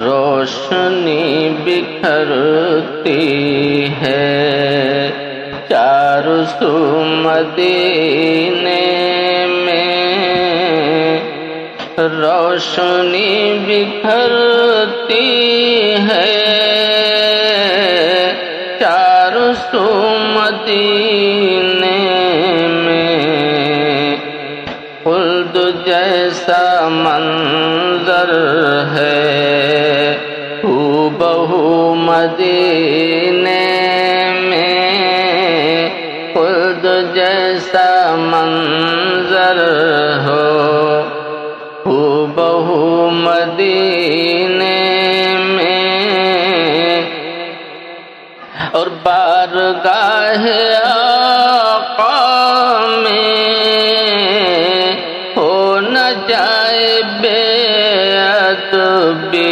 روشنی بکھرتی ہے چاروں سو مدینے میں، روشنی بکھرتی ہے چاروں سو مدینے میں، خلد جیسا منظر ہے ہو بہو مدینے میں، خلد جیسا منظر ہو بہو مدینے میں، اور بارگاہ آقا میں ہو نہ جائے بے ادبی،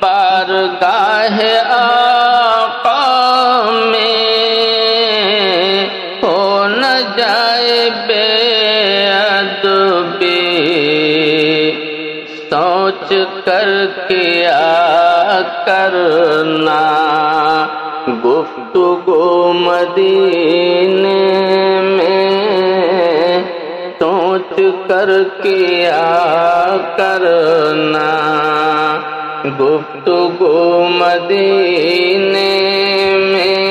بارگاہ آقا میں ہو نہ جائے بے ادبی، سوچ کر کیا کرنا گفتگو مدینے میں، سوچ کر کیا کرنا گفتگو مدینے میں،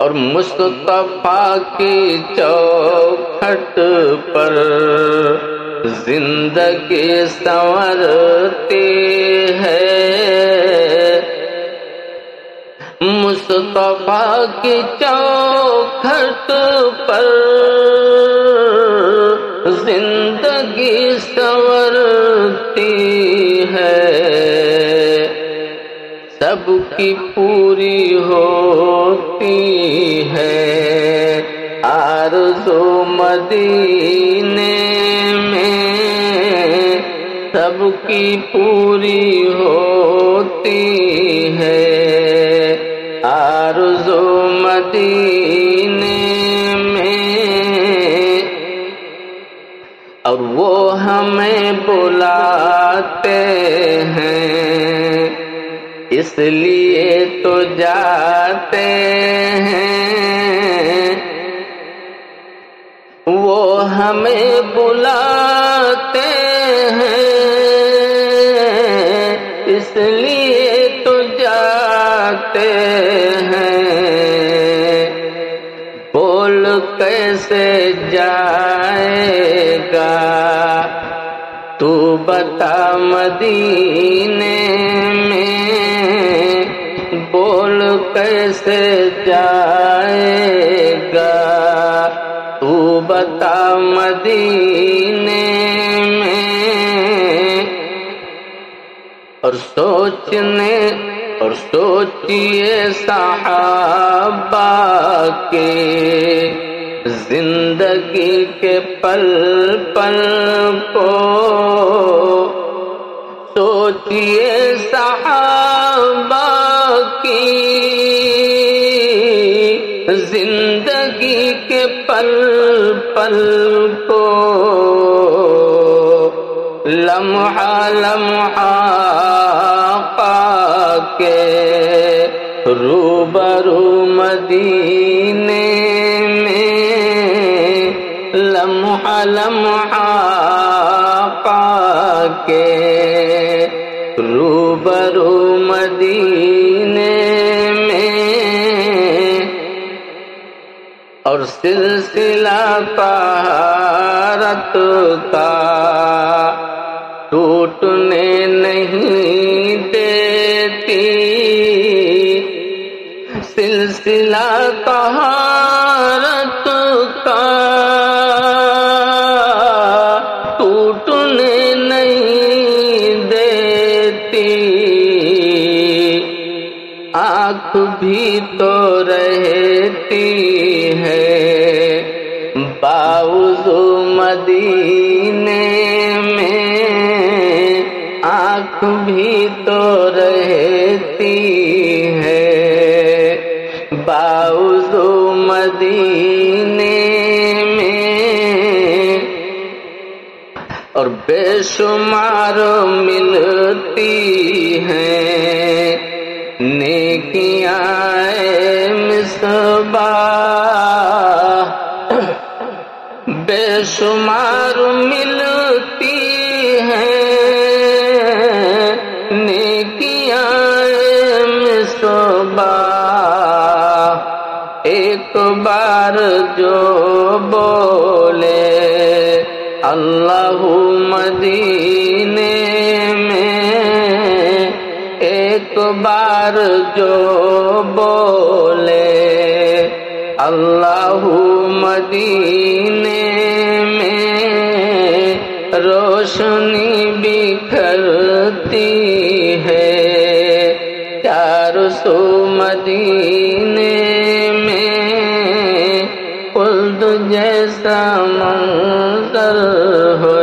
اور مصطفیٰ کی چوکھٹ پر زندگی سنورتی ہے، مصطفیٰ کی چوکھٹ پر زندگی سنورتی ہے، سب کی پوری ہوتی ہے آرزو مدینے میں، سب کی پوری ہوتی ہے آرزو مدینے میں، اور وہ ہمیں بلاتے ہیں اس لیے تو جاتے ہیں، وہ ہمیں بلاتے ہیں اس لیے تو جاتے ہیں، بول کیسے جائے گا تو بتا مدینے میں، بول کیسے جائے گا تو بتا مدینے میں، اور سوچئے صحابہ کے زندگی کے پل پل کو، سوچئے صحابہ کی زندگی کے پل پل کو، لمحہ لمحہ آقا کے روبرو مدینے میں، لمحہ لمحہ آقا کے روبرو مدینے میں، اور سلسلہ طہارت کا ٹوٹنے نہیں دیتی، سلسلہ طہارت کا ٹوٹنے نہیں دیتی، آنکھ بھی تو رہتی ہے باوضو مدینے میں، آنکھ بھی تو رہتی ہے باوضو مدینے میں، اور بے شمار ملتی ہیں نیکیاں مصباح، بے شمار ملتی ہیں نیکیاں مصباح، ایک بار جو بولے اللہ مدینے میں، ایک بار جو بولے اللہ مدینے میں، روشنی بکھرتی ہے چار سو مدینے میں، خلد جیسا منظر ہو